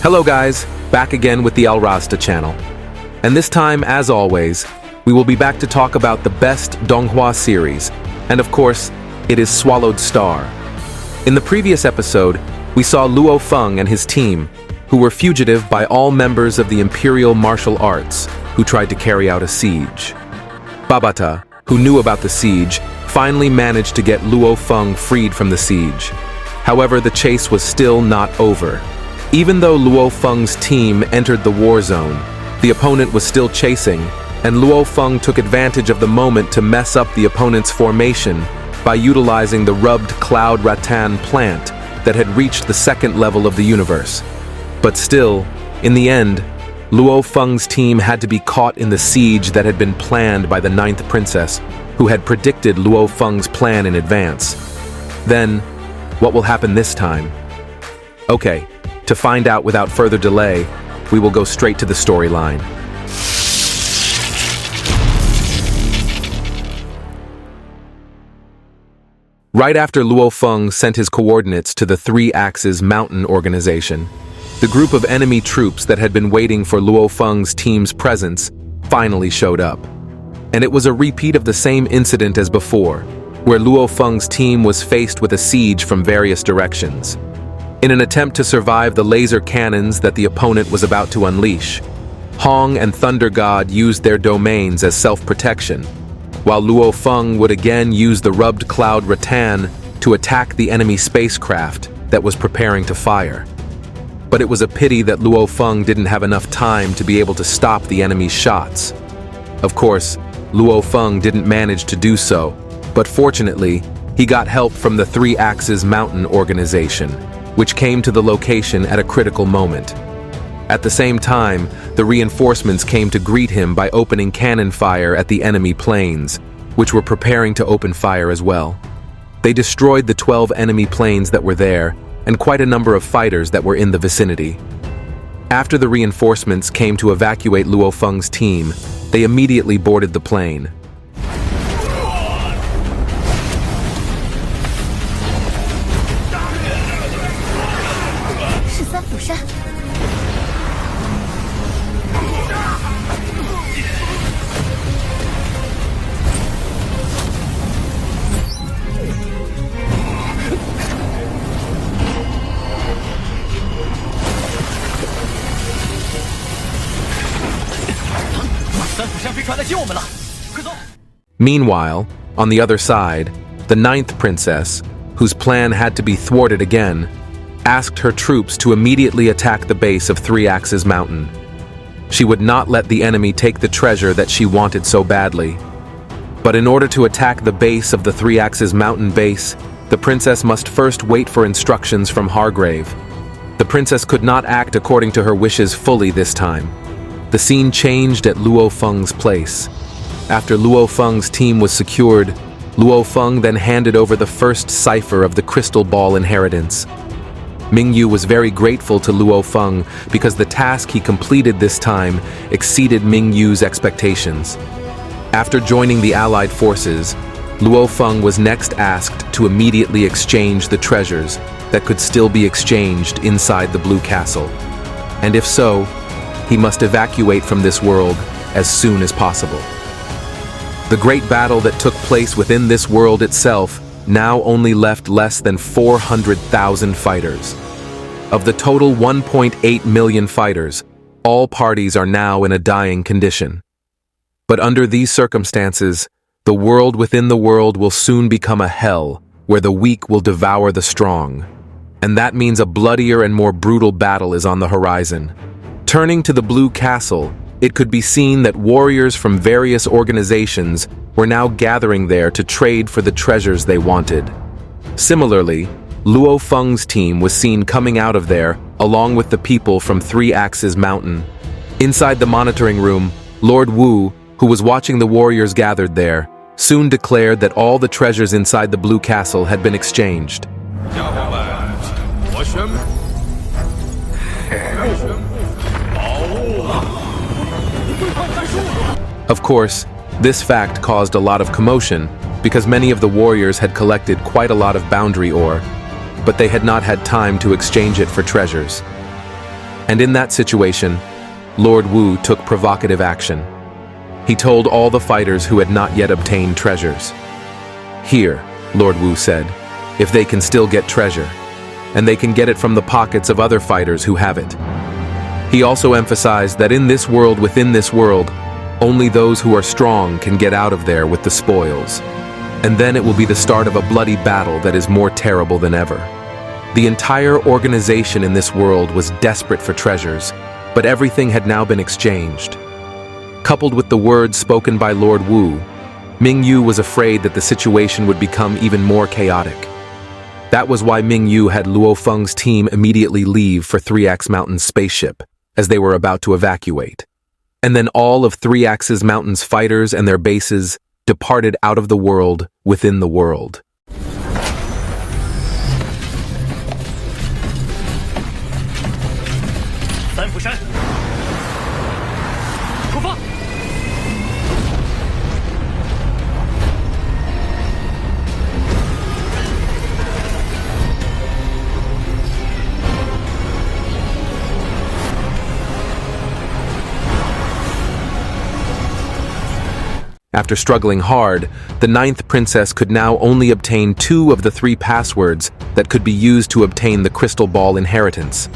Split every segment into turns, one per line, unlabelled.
Hello guys, back again with the Al Rasta channel. And this time, as always, we will be back to talk about the best Donghua series, and of course, it is SwallowedStar. In the previous episode, we saw Luo Feng and his team, who were fugitive by all members of the Imperial martial arts, who tried to carry out a siege. Babata, who knew about the siege, finally managed to get Luo Feng freed from the siege. However, the chase was still not over. Even though Luo Feng's team entered the war zone, the opponent was still chasing, and Luo Feng took advantage of the moment to mess up the opponent's formation by utilizing the rubbed cloud rattan plant that had reached the second level of the universe. But still, in the end, Luo Feng's team had to be caught in the siege that had been planned by the 9th princess, who had predicted Luo Feng's plan in advance. Then, what will happen this time? Okay, to find out without further delay, we will go straight to the storyline. Right after Luo Feng sent his coordinates to the Three Axes Mountain organization, the group of enemy troops that had been waiting for Luo Feng's team's presence finally showed up. And it was a repeat of the same incident as before, where Luo Feng's team was faced with a siege from various directions. In an attempt to survive the laser cannons that the opponent was about to unleash, Hong and Thunder God used their domains as self-protection, while Luo Feng would again use the rubbed cloud rattan to attack the enemy spacecraft that was preparing to fire. But it was a pity that Luo Feng didn't have enough time to be able to stop the enemy's shots. Of course, Luo Feng didn't manage to do so, but fortunately, he got help from the Three Axes Mountain organization, which came to the location at a critical moment. At the same time, the reinforcements came to greet him by opening cannon fire at the enemy planes, which were preparing to open fire as well. They destroyed the 12 enemy planes that were there, and quite a number of fighters that were in the vicinity. After the reinforcements came to evacuate Luo Feng's team, they immediately boarded the plane. Meanwhile, on the other side, the 9th princess, whose plan had to be thwarted again, asked her troops to immediately attack the base of Three Axes Mountain. She would not let the enemy take the treasure that she wanted so badly. But in order to attack the base of the Three Axes Mountain base, the princess must first wait for instructions from Hargrave. The princess could not act according to her wishes fully this time. The scene changed at Luo Feng's place. After Luo Feng's team was secured, Luo Feng then handed over the first cipher of the Crystal Ball inheritance. Mingyu was very grateful to Luo Feng because the task he completed this time exceeded Mingyu's expectations. After joining the Allied forces, Luo Feng was next asked to immediately exchange the treasures that could still be exchanged inside the Blue Castle. And if so, he must evacuate from this world as soon as possible. The great battle that took place within this world itself now only left less than 400,000 fighters. Of the total 1.8 million fighters, all parties are now in a dying condition. But under these circumstances, the world within the world will soon become a hell where the weak will devour the strong. And that means a bloodier and more brutal battle is on the horizon. Turning to the Blue Castle, it could be seen that warriors from various organizations were now gathering there to trade for the treasures they wanted. Similarly, Luo Feng's team was seen coming out of there along with the people from Three Axes Mountain. Inside the monitoring room, Lord Wu, who was watching the warriors gathered there, soon declared that all the treasures inside the Blue Castle had been exchanged. Of course, this fact caused a lot of commotion because many of the warriors had collected quite a lot of boundary ore, but they had not had time to exchange it for treasures. And in that situation, Lord Wu took provocative action. He told all the fighters who had not yet obtained treasures. "Here," Lord Wu said, "if they can still get treasure, and they can get it from the pockets of other fighters who have it." He also emphasized that in this world, within this world, only those who are strong can get out of there with the spoils. And then it will be the start of a bloody battle that is more terrible than ever. The entire organization in this world was desperate for treasures, but everything had now been exchanged. Coupled with the words spoken by Lord Wu, Ming Yu was afraid that the situation would become even more chaotic. That was why Ming Yu had Luo Feng's team immediately leave for 3X Mountain's spaceship, as they were about to evacuate. And then all of 3X Mountain's fighters and their bases departed out of the world within the world. After struggling hard, the 9th princess could now only obtain 2 of the 3 passwords that could be used to obtain the crystal ball inheritance.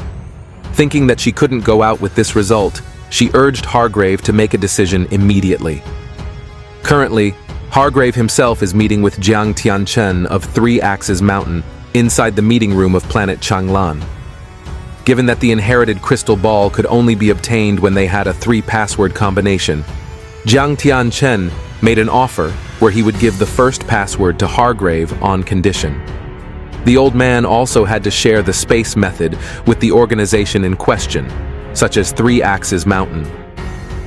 Thinking that she couldn't go out with this result, she urged Hargrave to make a decision immediately. Currently, Hargrave himself is meeting with Jiang Tianchen of 3 Axes Mountain inside the meeting room of planet Changlan. Given that the inherited crystal ball could only be obtained when they had a 3-password combination, Jiang Tianchen made an offer where he would give the first password to Hargrave on condition. The old man also had to share the space method with the organization in question, such as 3 Axes Mountain.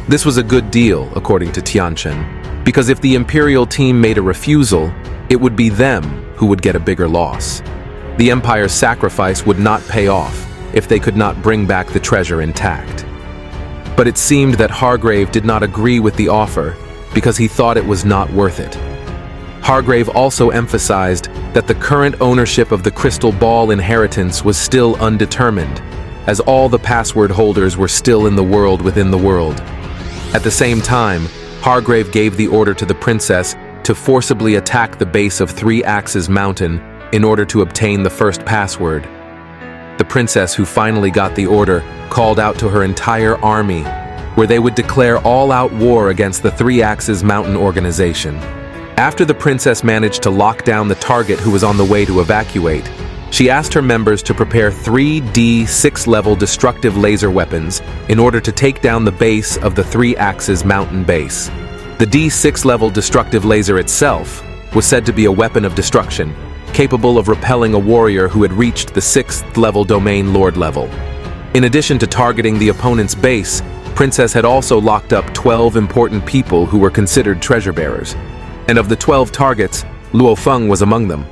This was a good deal, according to Tianchen, because if the Imperial team made a refusal, it would be them who would get a bigger loss. The Empire's sacrifice would not pay off if they could not bring back the treasure intact. But it seemed that Hargrave did not agree with the offer because he thought it was not worth it. Hargrave also emphasized that the current ownership of the crystal ball inheritance was still undetermined, as all the password holders were still in the world within the world. At the same time, Hargrave gave the order to the princess to forcibly attack the base of 3 Axes Mountain in order to obtain the first password. The princess, who finally got the order, called out to her entire army, where they would declare all-out war against the 3 Axes Mountain organization. After the princess managed to lock down the target who was on the way to evacuate, she asked her members to prepare 3 D6-level destructive laser weapons in order to take down the base of the 3 Axes Mountain base. The D6-level destructive laser itself was said to be a weapon of destruction, capable of repelling a warrior who had reached the 6th-level domain lord level. In addition to targeting the opponent's base, Princess had also locked up 12 important people who were considered treasure bearers. And of the 12 targets, Luo Feng was among them.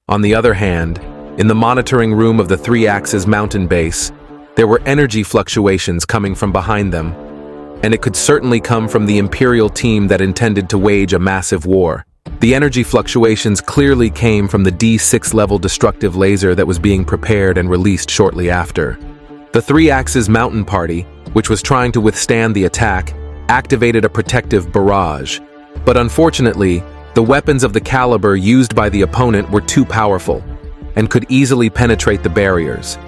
On the other hand, in the monitoring room of the 3 Axes Mountain base, there were energy fluctuations coming from behind them, and it could certainly come from the Imperial team that intended to wage a massive war. The energy fluctuations clearly came from the D6-level destructive laser that was being prepared and released shortly after. The 3 Axes Mountain party, which was trying to withstand the attack, activated a protective barrage. But unfortunately, the weapons of the caliber used by the opponent were too powerful and could easily penetrate the barriers.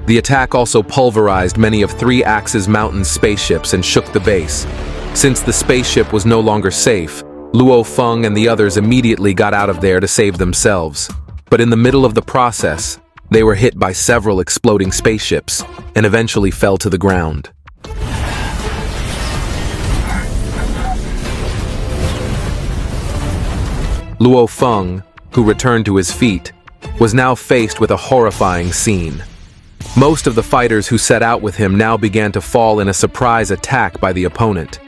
The attack also pulverized many of 3 Axes Mountain's spaceships and shook the base. Since the spaceship was no longer safe, Luo Feng and the others immediately got out of there to save themselves. But in the middle of the process, they were hit by several exploding spaceships and eventually fell to the ground. Luo Feng, who returned to his feet, was now faced with a horrifying scene. Most of the fighters who set out with him now began to fall in a surprise attack by the opponent.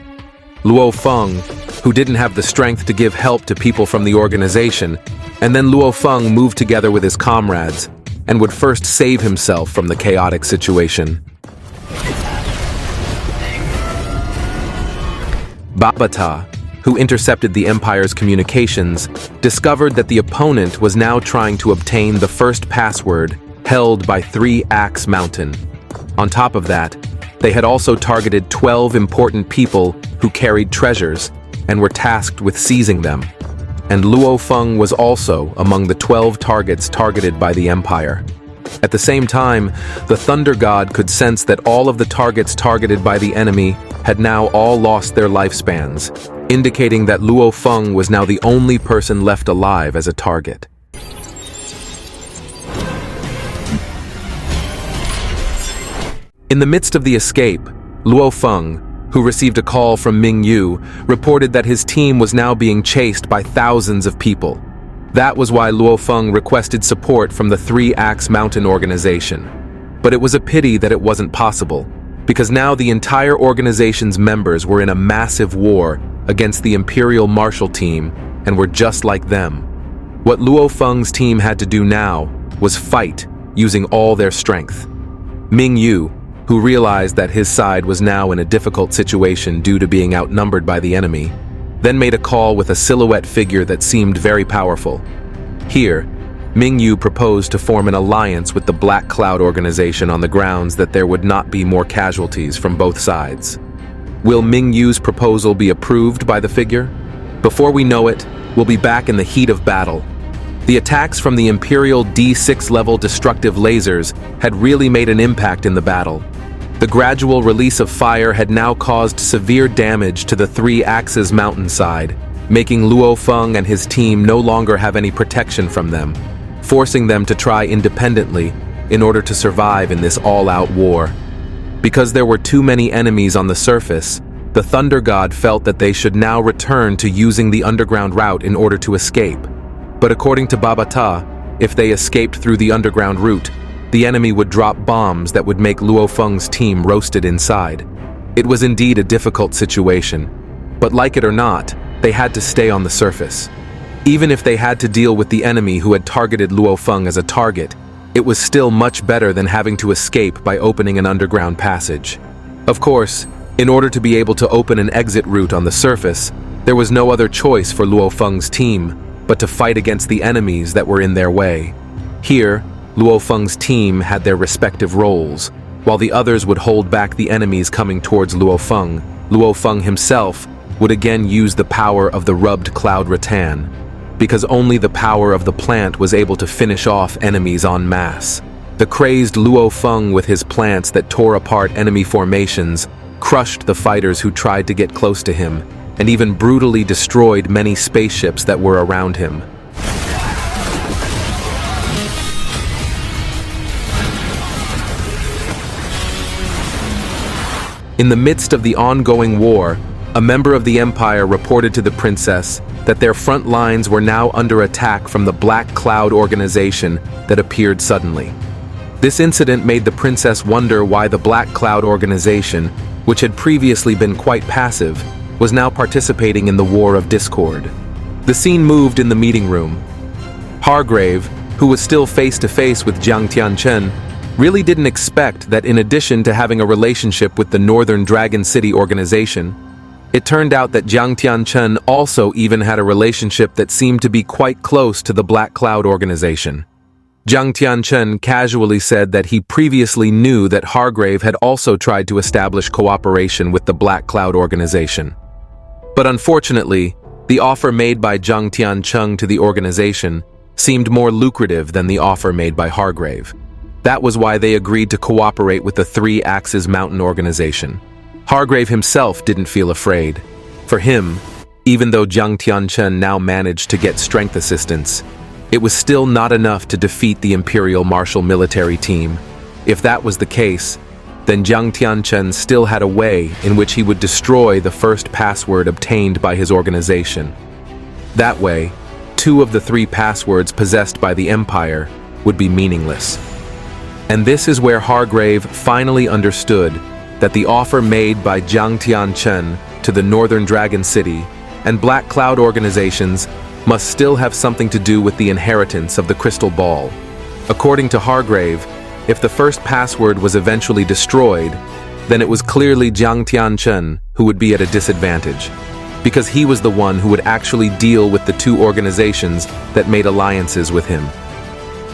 Luo Feng, who didn't have the strength to give help to people from the organization, and then Luo Feng moved together with his comrades and would first save himself from the chaotic situation. Babata, who intercepted the Empire's communications, discovered that the opponent was now trying to obtain the first password held by 3 Axe Mountain. On top of that, they had also targeted 12 important people who carried treasures and were tasked with seizing them. And Luo Feng was also among the 12 targets targeted by the Empire. At the same time, the Thunder God could sense that all of the targets targeted by the enemy had now all lost their lifespans, indicating that Luo Feng was now the only person left alive as a target. In the midst of the escape, Luo Feng, who received a call from Ming Yu, reported that his team was now being chased by thousands of people. That was why Luo Feng requested support from the 3 Axe Mountain organization. But it was a pity that it wasn't possible, because now the entire organization's members were in a massive war against the Imperial Marshal team and were just like them. What Luo Feng's team had to do now was fight using all their strength. Ming Yu, who realized that his side was now in a difficult situation due to being outnumbered by the enemy, then made a call with a silhouette figure that seemed very powerful. Here, Ming Yu proposed to form an alliance with the Black Cloud organization on the grounds that there would not be more casualties from both sides. Will Ming Yu's proposal be approved by the figure? Before we know it, we'll be back in the heat of battle. The attacks from the Imperial D6 level destructive lasers had really made an impact in the battle. The gradual release of fire had now caused severe damage to the 3 Axes mountainside, making Luo Feng and his team no longer have any protection from them, forcing them to try independently in order to survive in this all-out war. Because there were too many enemies on the surface, the Thunder God felt that they should now return to using the underground route in order to escape. But according to Babata, if they escaped through the underground route, the enemy would drop bombs that would make Luo Feng's team roasted inside. It was indeed a difficult situation, but like it or not, they had to stay on the surface. Even if they had to deal with the enemy who had targeted Luo Feng as a target, it was still much better than having to escape by opening an underground passage. Of course, in order to be able to open an exit route on the surface, there was no other choice for Luo Feng's team but to fight against the enemies that were in their way. Here, Luo Feng's team had their respective roles, while the others would hold back the enemies coming towards Luo Feng. Luo Feng himself would again use the power of the rubbed cloud rattan, because only the power of the plant was able to finish off enemies en masse. The crazed Luo Feng with his plants that tore apart enemy formations crushed the fighters who tried to get close to him, and even brutally destroyed many spaceships that were around him. In the midst of the ongoing war, a member of the Empire reported to the princess that their front lines were now under attack from the Black Cloud organization that appeared suddenly. This incident made the princess wonder why the Black Cloud organization, which had previously been quite passive, was now participating in the War of Discord. The scene moved in the meeting room. Hargrave, who was still face-to-face with Jiang Tianchen, really didn't expect that in addition to having a relationship with the Northern Dragon City organization, it turned out that Jiang Tianchen also even had a relationship that seemed to be quite close to the Black Cloud organization. Jiang Tianchen casually said that he previously knew that Hargrave had also tried to establish cooperation with the Black Cloud organization. But unfortunately, the offer made by Jiang Tianchen to the organization seemed more lucrative than the offer made by Hargrave. That was why they agreed to cooperate with the 3 Axes Mountain organization. Hargrave himself didn't feel afraid. For him, even though Jiang Tianchen now managed to get strength assistance, it was still not enough to defeat the Imperial Martial military team. If that was the case, then Jiang Tianchen still had a way in which he would destroy the first password obtained by his organization. That way, 2 of the 3 passwords possessed by the Empire would be meaningless. And this is where Hargrave finally understood that the offer made by Jiang Tianchen to the Northern Dragon City and Black Cloud organizations must still have something to do with the inheritance of the Crystal Ball. According to Hargrave, if the first password was eventually destroyed, then it was clearly Jiang Tianchen who would be at a disadvantage. because he was the one who would actually deal with the two organizations that made alliances with him.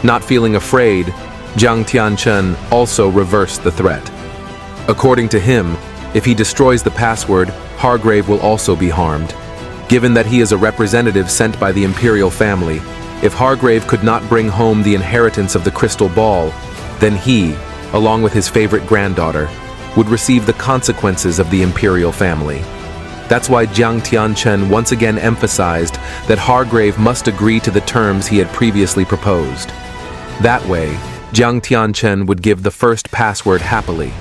Not feeling afraid, Jiang Tianchen also reversed the threat. According to him, if he destroys the password, Hargrave will also be harmed. Given that he is a representative sent by the Imperial family, if Hargrave could not bring home the inheritance of the crystal ball, then he, along with his favorite granddaughter, would receive the consequences of the Imperial family. That's why Jiang Tianchen once again emphasized that Hargrave must agree to the terms he had previously proposed. That way, Jiang Tianchen would give the first password happily.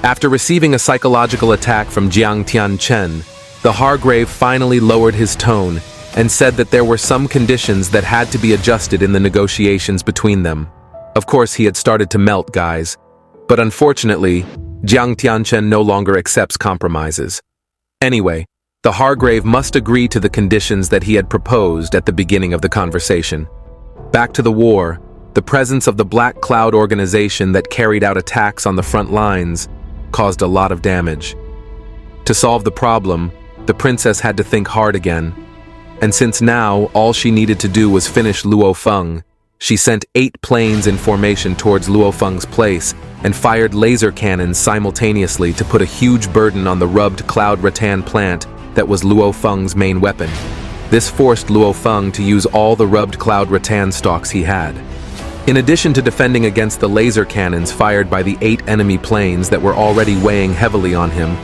After receiving a psychological attack from Jiang Tianchen, the Hargrave finally lowered his tone and said that there were some conditions that had to be adjusted in the negotiations between them. Of course, he had started to melt, guys. But unfortunately, Jiang Tianchen no longer accepts compromises. Anyway, the Hargrave must agree to the conditions that he had proposed at the beginning of the conversation. Back to the war, the presence of the Black Cloud organization that carried out attacks on the front lines caused a lot of damage. To solve the problem, the princess had to think hard again. And since now all she needed to do was finish Luo Feng, she sent 8 planes in formation towards Luo Feng's place and fired laser cannons simultaneously to put a huge burden on the rubbed cloud rattan plant that was Luo Feng's main weapon. This forced Luo Feng to use all the rubbed cloud rattan stalks he had. In addition to defending against the laser cannons fired by the 8 enemy planes that were already weighing heavily on him,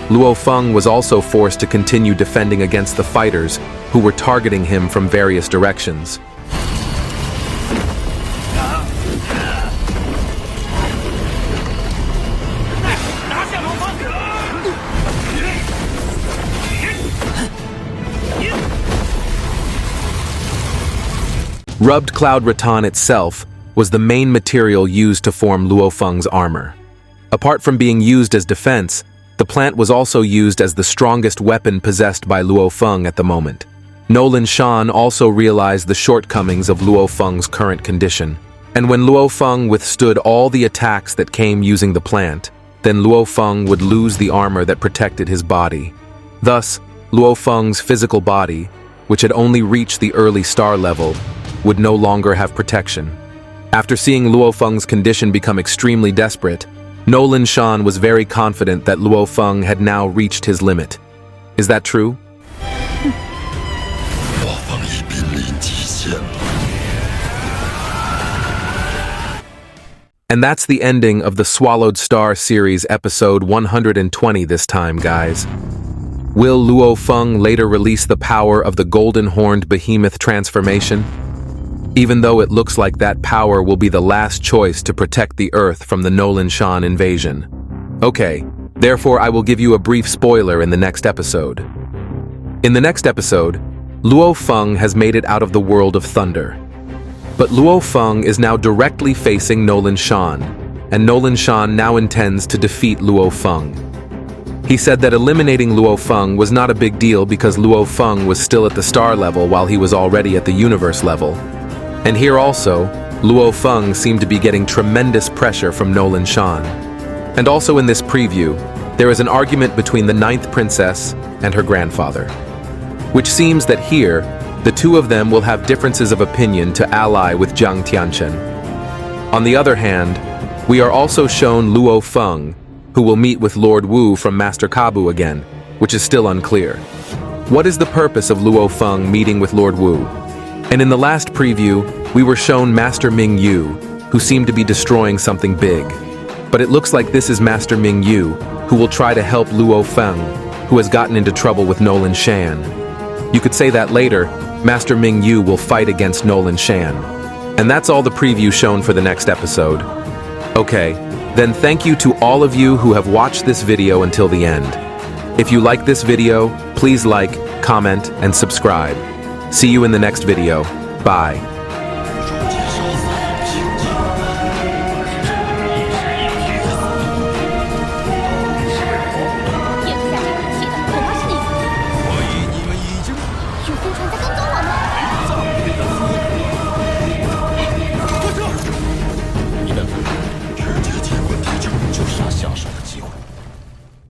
Luo Feng was also forced to continue defending against the fighters who were targeting him from various directions. Rubbed cloud rattan itself was the main material used to form Luo Feng's armor. Apart from being used as defense, the plant was also used as the strongest weapon possessed by Luo Feng at the moment. Nolan Shan also realized the shortcomings of Luo Feng's current condition. And when Luo Feng withstood all the attacks that came using the plant, then Luo Feng would lose the armor that protected his body. Thus, Luo Feng's physical body, which had only reached the early star level, would no longer have protection. After seeing Luo Feng's condition become extremely desperate, Nolan Shan was very confident that Luo Feng had now reached his limit. Is that true? And that's the ending of the SwallowedStar series episode 120 this time, guys. Will Luo Feng later release the power of the golden-horned behemoth transformation? Even though it looks like that power will be the last choice to protect the Earth from the Nolan Shan invasion. Okay, therefore I will give you a brief spoiler in the next episode. In the next episode, Luo Feng has made it out of the world of thunder. But Luo Feng is now directly facing Nolan Shan, and Nolan Shan now intends to defeat Luo Feng. He said that eliminating Luo Feng was not a big deal because Luo Feng was still at the star level while he was already at the universe level. And here also, Luo Feng seemed to be getting tremendous pressure from Nolan Shan. And also in this preview, there is an argument between the 9th princess and her grandfather. Which seems that here, the two of them will have differences of opinion to ally with Jiang Tianchen. On the other hand, we are also shown Luo Feng, who will meet with Lord Wu from Master Kabu again, which is still unclear. What is the purpose of Luo Feng meeting with Lord Wu? And in the last preview, we were shown Master Ming Yu, who seemed to be destroying something big. But it looks like this is Master Ming Yu, who will try to help Luo Feng, who has gotten into trouble with Nolan Shan. You could say that later, Master Ming Yu will fight against Nolan Shan. And that's all the preview shown for the next episode. Okay, then thank you to all of you who have watched this video until the end. If you like this video, please like, comment, and subscribe. See you in the next video. Bye.